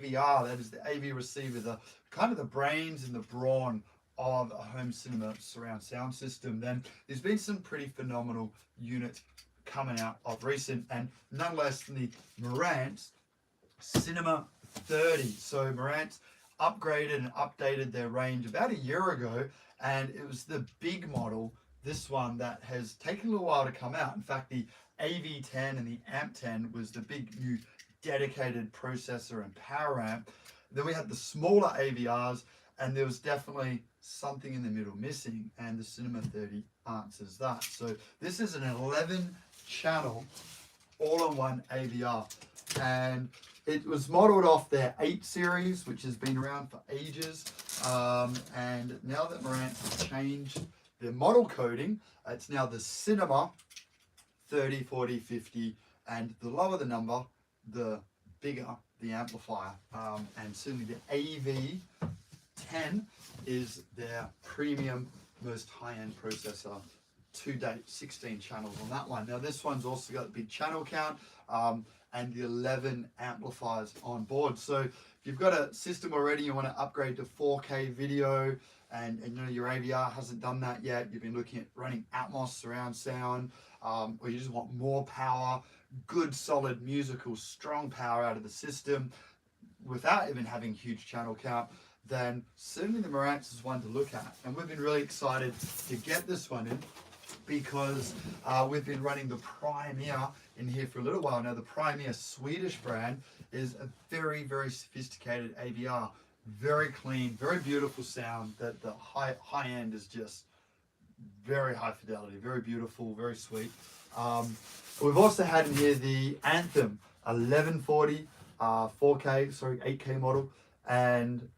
AVR, that is the AV receiver, the kind of the brains and the brawn of a home cinema surround sound system, then there's been some pretty phenomenal units coming out of recent, and none less than the Marantz Cinema 30. So Marantz upgraded and updated their range about a year ago, and it was the big model, this one, that has taken a little while to come out. In fact, the AV10 and the AMP10 was the big new dedicated processor and power amp. Then we had the smaller AVRs, and there was definitely something in the middle missing, and the Cinema 30 answers that. So this is an 11 channel all-in-one AVR, and it was modeled off their 8 series, which has been around for ages. And now that Marantz has changed their model coding, it's now the Cinema 30, 40, 50, and the lower the number, the bigger the amplifier. And certainly the AV10 is their premium, most high-end processor to date. 16 channels on that one. Now this one's also got a big channel count, and the 11 amplifiers on board. So if you've got a system already, you want to upgrade to 4K video, and you know your AVR hasn't done that yet, you've been looking at running Atmos surround sound, or you just want more power, good solid musical strong power out of the system without even having huge channel count, then certainly the Marantz is one to look at. And we've been really excited to get this one in, because we've been running the Premier in here for a little while now. The Premier Swedish brand is a very, very sophisticated AVR. Very clean, very beautiful sound. That the high end is just very high fidelity, very beautiful, very sweet. We've also had in here the Anthem 1140 8K model, and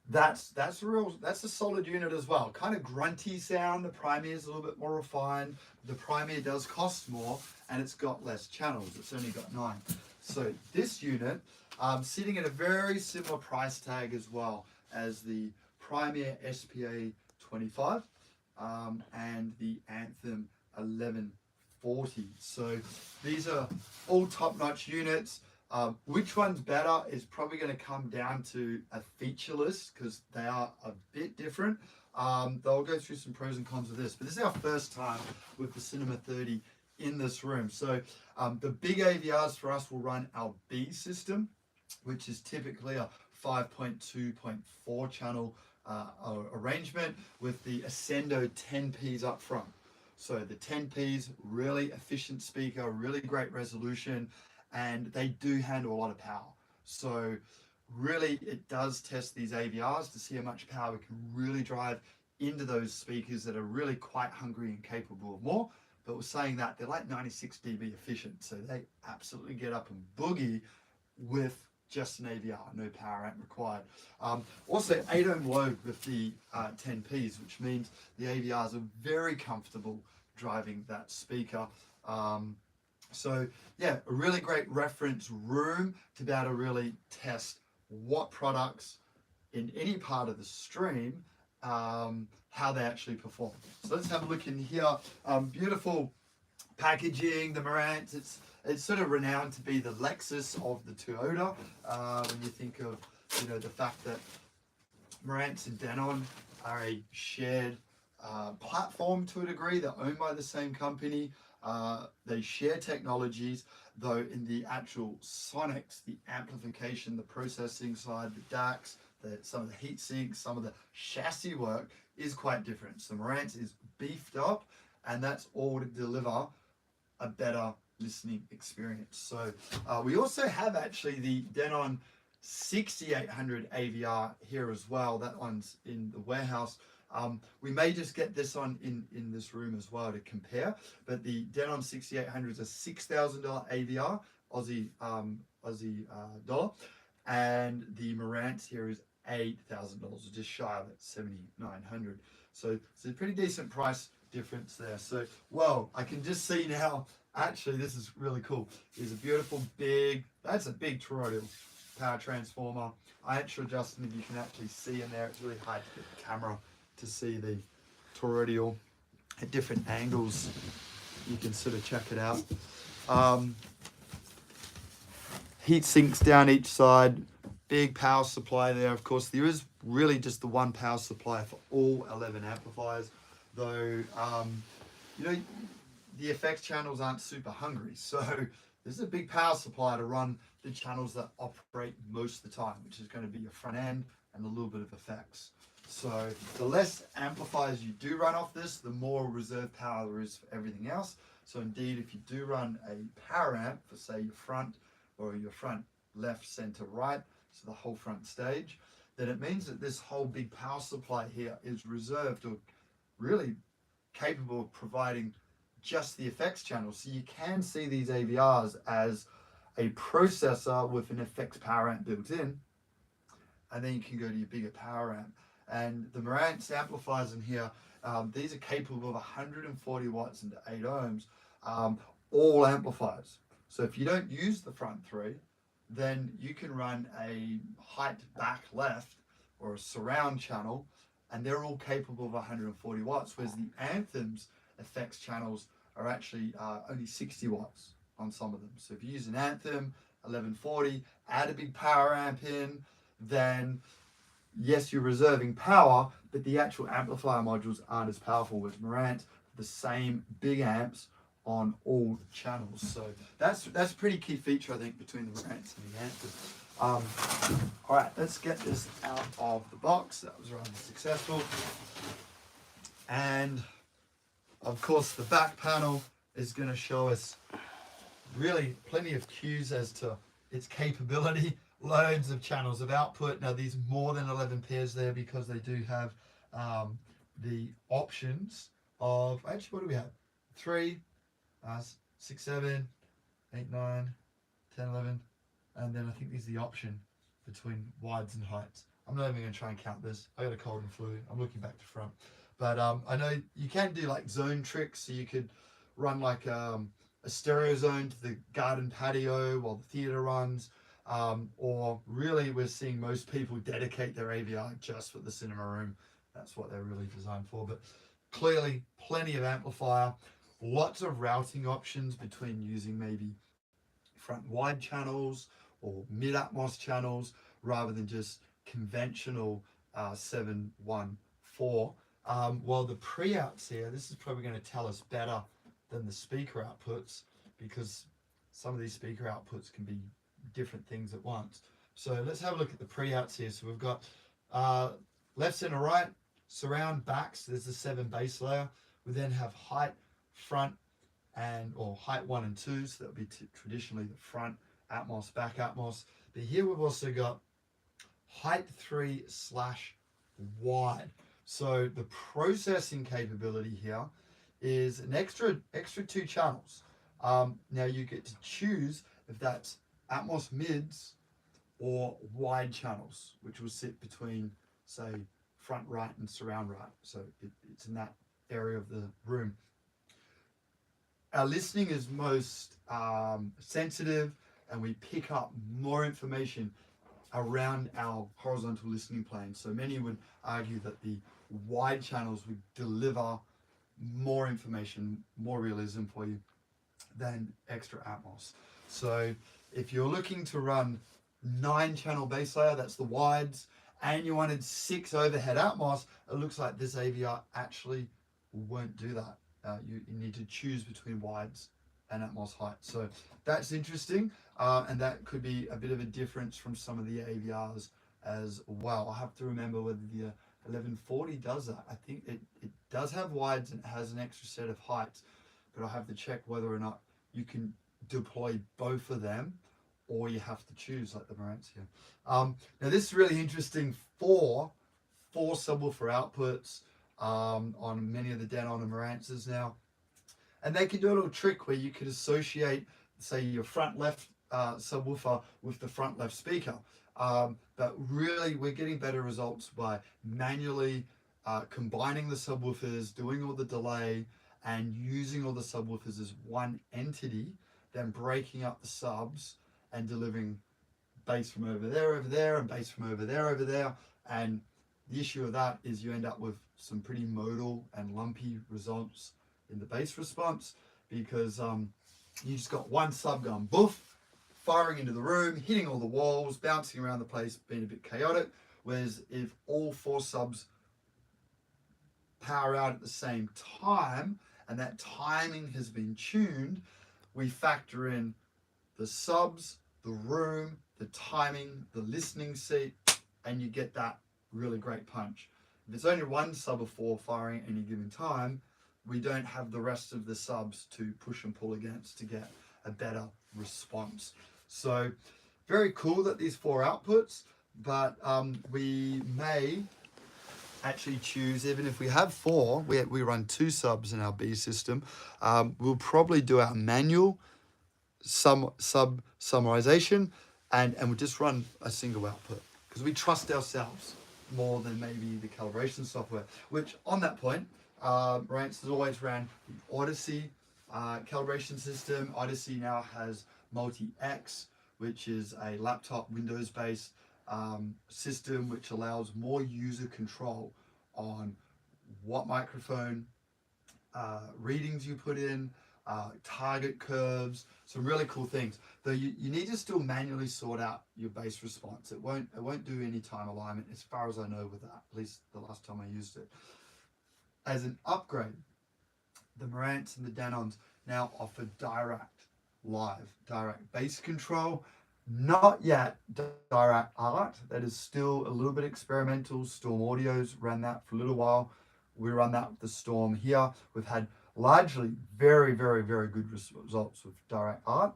that's a solid unit as well. Kind of grunty sound. The Premier is a little bit more refined. The Premier does cost more, and it's got less channels. It's only got 9. So this unit, sitting at a very similar price tag as well as the Premier SPA 25 and the Anthem 1140. So these are all top-notch units. Which one's better is probably going to come down to a feature list, because they are a bit different. They'll go through some pros and cons of this, but this is our first time with the Cinema 30 in this room. So the big AVRs for us will run our B system, which is typically a 5.2.4 channel arrangement with the Ascendo 10Ps up front. So the 10Ps, really efficient speaker, really great resolution, and they do handle a lot of power. So really it does test these AVRs to see how much power we can really drive into those speakers that are really quite hungry and capable of more. But we're saying that they're like 96 dB efficient, so they absolutely get up and boogie with just an AVR, no power amp required. Also 8 ohm load with the 10Ps, which means the AVRs are very comfortable driving that speaker. So yeah, a really great reference room to be able to really test what products in any part of the stream, how they actually perform. So let's have a look in here. Beautiful packaging, the Marantz. It's sort of renowned to be the Lexus of the Toyota. When you think of, you know, the fact that Marantz and Denon are a shared platform to a degree. They're owned by the same company. They share technologies, though in the actual sonics, the amplification, the processing side, the DACs, some of the heat sinks, some of the chassis work is quite different. So Marantz is beefed up, and that's all to deliver a better listening experience. So we also have actually the Denon 6800 AVR here as well. That one's in the warehouse. We may just get this on in this room as well to compare, but the Denon 6800 is a $6,000 AVR, Aussie dollar, and the Marantz here is $8,000, just shy of it, 7,900. So it's a pretty decent price difference there. So, well, I can just see now, actually, this is really cool. There's a beautiful big, that's a big toroidal power transformer. I ain't sure, Justin, if you can actually see in there. It's really hard to get the camera to see the toroidal at different angles. You can sort of check it out. Heat sinks down each side, big power supply there. Of course, there is really just the one power supply for all 11 amplifiers, though, you know, the effects channels aren't super hungry. So there's a big power supply to run the channels that operate most of the time, which is going to be your front end and a little bit of effects. So the less amplifiers you do run off this, the more reserve power there is for everything else. So indeed, if you do run a power amp for, say, your front or your front left, center, right, so the whole front stage, then it means that this whole big power supply here is reserved or really capable of providing just the effects channel. So you can see these AVRs as a processor with an effects power amp built in, and then you can go to your bigger power amp. And the Marantz amplifiers in here, these are capable of 140 watts into 8 ohms, all amplifiers. So if you don't use the front three, then you can run a height back left or a surround channel, and they're all capable of 140 watts, whereas the Anthem's effects channels are actually only 60 watts on some of them. So if you use an Anthem 1140, add a big power amp in, then yes, you're reserving power, but the actual amplifier modules aren't as powerful. With Marantz, the same big amps on all channels. So that's a pretty key feature, I think, between the Marantz and the Anthem. All right, let's get this out of the box. That was rather successful. And of course, the back panel is going to show us really plenty of cues as to its capability. Loads of channels of output. Now, these more than 11 pairs there because they do have the options of, actually, what do we have? 3, 6, 7, 8, 9, 10, 11. And then I think there's the option between wides and heights. I'm not even going to try and count this. I got a cold and flu. I'm looking back to front. But I know you can do like zone tricks. So you could run like a stereo zone to the garden patio while the theater runs. Or really we're seeing most people dedicate their AVR just for the cinema room. That's what they're really designed for. But clearly plenty of amplifier, lots of routing options between using maybe front wide channels or mid Atmos channels rather than just conventional 714. While the pre-outs here, this is probably going to tell us better than the speaker outputs, because some of these speaker outputs can be different things at once. So let's have a look at the pre-outs here. So we've got left, center, right, surround, backs. There's the 7 bass layer. We then have height, front, or height 1 and 2. So that would be traditionally the front Atmos, back Atmos. But here we've also got height 3/wide. So the processing capability here is an extra 2 channels. Now you get to choose if that's Atmos mids or wide channels, which will sit between, say, front right and surround right. So it's in that area of the room. Our listening is most sensitive, and we pick up more information around our horizontal listening plane. So many would argue that the wide channels would deliver more information, more realism for you than extra Atmos. So if you're looking to run 9 channel bass layer, that's the wides, and you wanted 6 overhead Atmos, it looks like this AVR actually won't do that. You need to choose between wides and Atmos height. So that's interesting, and that could be a bit of a difference from some of the AVRs as well. I have to remember whether the 1140 does that. I think it does have wides and it has an extra set of heights, but I'll have to check whether or not you can deploy both of them, or you have to choose like the Marantz here. Now this is really interesting for 4 subwoofer outputs on many of the Denon and Marantzes now. And they can do a little trick where you could associate, say, your front left subwoofer with the front left speaker. But really, we're getting better results by manually combining the subwoofers, doing all the delay, and using all the subwoofers as one entity, then breaking up the subs and delivering bass from over there, and bass from over there. And the issue of that is you end up with some pretty modal and lumpy results in the bass response, because you just got one sub going boof, firing into the room, hitting all the walls, bouncing around the place, being a bit chaotic. Whereas if all 4 subs power out at the same time, and that timing has been tuned, we factor in the subs, the room, the timing, the listening seat, and you get that really great punch. If it's only 1 sub of 4 firing at any given time, we don't have the rest of the subs to push and pull against to get a better response. So very cool that these 4 outputs, but we may actually choose, even if we have 4, we run 2 subs in our B system, we'll probably do our manual sub summarization and we'll just run a single output because we trust ourselves more than maybe the calibration software. Which on that point, Marantz has always ran the Odyssey calibration system. Odyssey now has Multi-X, which is a laptop Windows-based system which allows more user control on what microphone readings you put in, target curves, some really cool things. Though you need to still manually sort out your bass response. It won't do any time alignment as far as I know with that, at least the last time I used it. As an upgrade, the Marantz and the Denons now offer direct bass control. Not yet direct art. That is still a little bit experimental. Storm Audio's ran that for a little while. We run that with the Storm here. We've had largely very, very, very good results with direct art,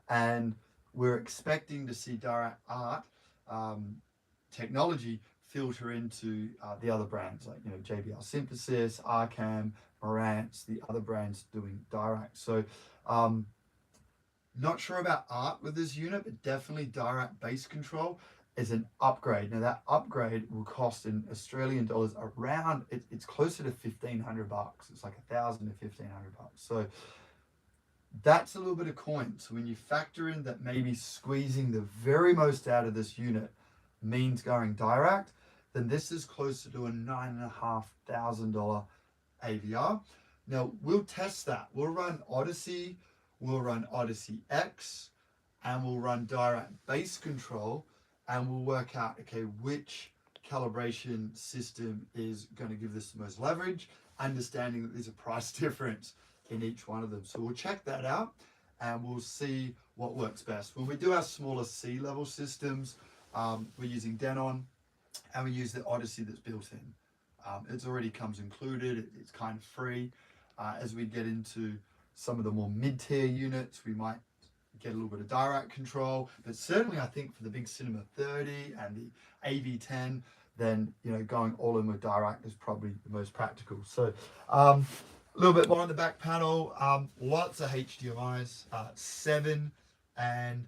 and we're expecting to see direct art technology filter into the other brands like JBL Synthesis, Arcam, Marantz, the other brands doing direct. So not sure about art with this unit, but definitely direct bass control is an upgrade. Now that upgrade will cost in Australian dollars around, it's closer to $1,500. It's like $1,000 to $1,500. So that's a little bit of coin. So when you factor in that maybe squeezing the very most out of this unit means going direct, then this is closer to a $9,500 AVR. Now we'll test that. We'll run Odyssey, we'll run Odyssey X, and we'll run direct bass control, and we'll work out, okay, which calibration system is going to give this the most leverage, understanding that there's a price difference in each one of them. So we'll check that out and we'll see what works best. When we do our smaller C-level systems, we're using Denon and we use the Odyssey that's built in. It already comes included, it's kind of free. As we get into some of the more mid-tier units, we might get a little bit of direct control, but certainly I think for the big Cinema 30 and the AV10, then going all in with direct is probably the most practical. So a little bit more on the back panel, lots of HDMIs, 7, and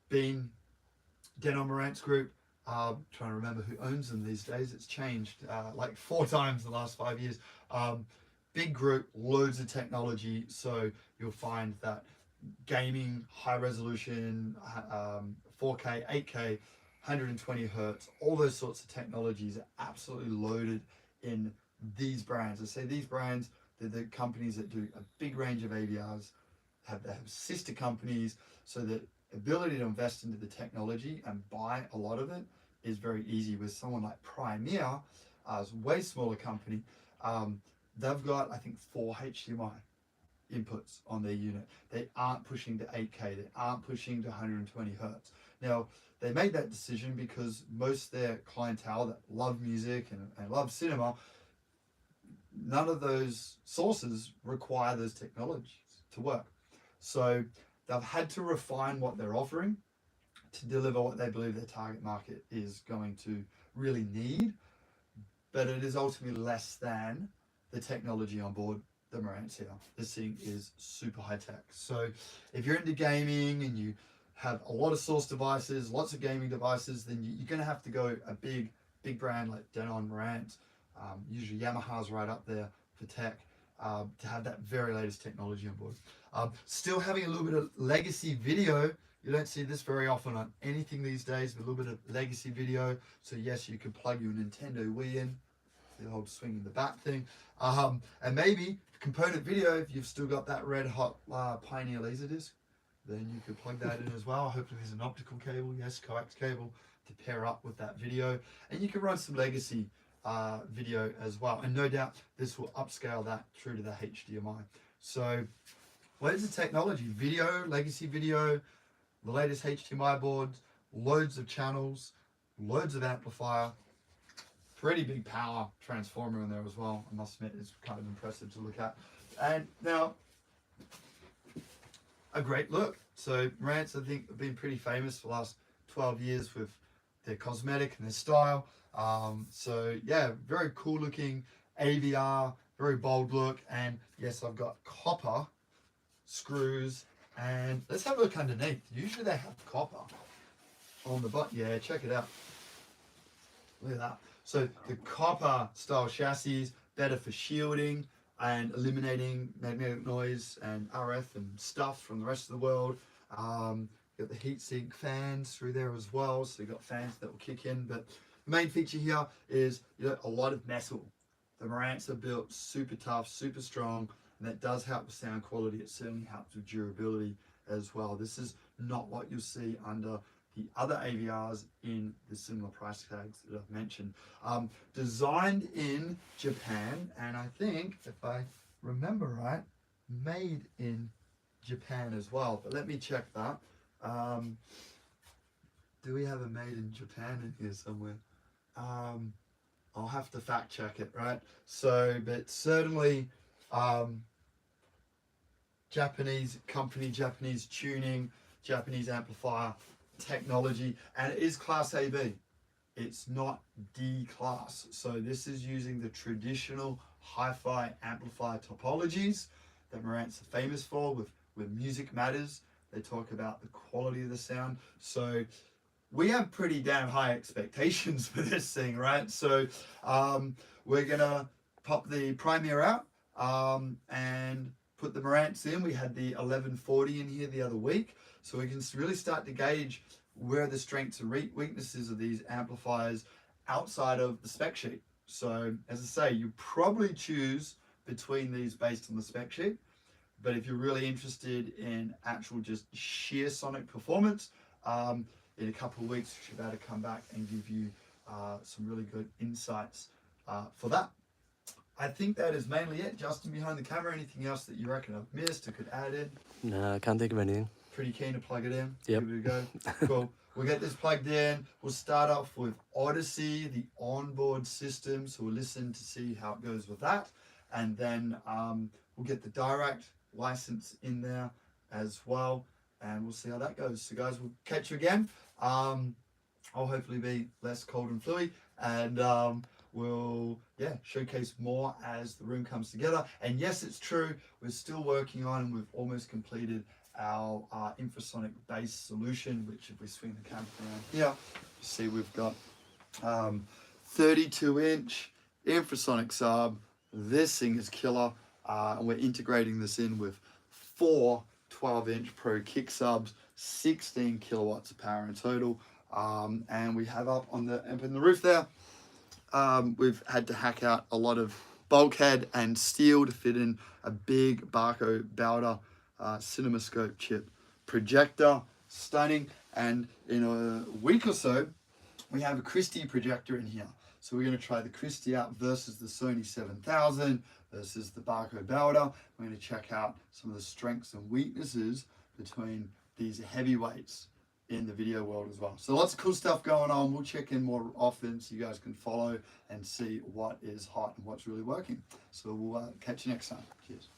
being Denon Marantz Group, trying to remember who owns them these days. It's changed like 4 times in the last 5 years. Big group, loads of technology, so you'll find that gaming, high resolution, 4K, 8K, 120 hertz, all those sorts of technologies are absolutely loaded in these brands. I say these brands, they're the companies that do a big range of AVRs, they have sister companies, so the ability to invest into the technology and buy a lot of it is very easy. With someone like Premier, a way smaller company, they've got, I think, 4 HDMI inputs on their unit. They aren't pushing to 8K, they aren't pushing to 120 hertz. Now, they made that decision because most of their clientele that love music and love cinema, none of those sources require those technologies to work. So they've had to refine what they're offering to deliver what they believe their target market is going to really need, but it is ultimately less than the technology on board the Marantz here. This thing is super high tech. So if you're into gaming and you have a lot of source devices, lots of gaming devices, then you're going to have to go a big brand like Denon, Marantz. Usually Yamaha's right up there for tech, to have that very latest technology on board. Still having a little bit of legacy video. You don't see this very often on anything these days, but a little bit of legacy video. So yes, you can plug your Nintendo Wii in, the old swinging the bat thing, and maybe component video if you've still got that red hot Pioneer Laserdisc then you could plug that in as well. Hopefully there's an optical cable, yes, coax cable to pair up with that video. And you can run some legacy video as well. And no doubt this will upscale that through to the HDMI. So where's the technology? Video, legacy video, the latest HDMI boards, loads of channels, loads of amplifier, pretty big power transformer in there as well. I must admit, it's kind of impressive to look at. And now, a great look. So Marantz, I think, have been pretty famous for the last 12 years with their cosmetic and their style. So yeah, very cool looking AVR, very bold look. And yes, I've got copper screws. And let's have a look underneath. Usually they have copper on the bottom. Yeah, check it out. Look at that. So the copper style chassis, better for shielding and eliminating magnetic noise and RF and stuff from the rest of the world. Got the heatsink fans through there as well, so you've got fans that will kick in. But the main feature here is, you know, a lot of metal. The Marantz are built super tough, super strong, and that does help with sound quality. It certainly helps with durability as well. This is not what you'll see under the other AVRs in the similar price tags that I've mentioned. Designed in Japan, and I think, if I remember right, made in Japan as well. But let me check that. Do we have a made in Japan in here somewhere? I'll have to fact check it, right? So, but certainly Japanese company, Japanese tuning, Japanese amplifier technology, and it is Class AB. It's not D class. So this is using the traditional hi-fi amplifier topologies that Marantz are famous for with Music Matters. They talk about the quality of the sound. So we have pretty damn high expectations for this thing, right? So we're gonna pop the Premier out and put the Marantz in. We had the 1140 in here the other week, so we can really start to gauge where the strengths and weaknesses of these amplifiers outside of the spec sheet. So as I say, you probably choose between these based on the spec sheet, but if you're really interested in actual just sheer sonic performance, in a couple of weeks we should be able to come back and give you some really good insights for that. I think that is mainly it. Justin, behind the camera, anything else that you reckon I've missed or could add in? No, I can't think of anything. Pretty keen to plug it in. Yep. Give it a go. Cool. We'll get this plugged in. We'll start off with Odyssey, the onboard system. So we'll listen to see how it goes with that. And then we'll get the direct license in there as well. And we'll see how that goes. So guys, we'll catch you again. I'll hopefully be less cold and fluey. And we'll showcase more as the room comes together. And yes, it's true, we're still working on, and we've almost completed our infrasonic bass solution, which if we swing the camera around here, you see we've got 32-inch infrasonic sub. This thing is killer, and we're integrating this in with 4 12-inch Pro kick subs, 16 kilowatts of power in total. And we have up on the roof there, we've had to hack out a lot of bulkhead and steel to fit in a big Barco Bowder CinemaScope chip projector. Stunning. And in a week or so, we have a Christie projector in here. So we're going to try the Christie out versus the Sony 7000 versus the Barco Bowder. We're going to check out some of the strengths and weaknesses between these heavyweights in the video world as well. So lots of cool stuff going on. We'll check in more often so you guys can follow and see what is hot and what's really working. So we'll catch you next time. Cheers.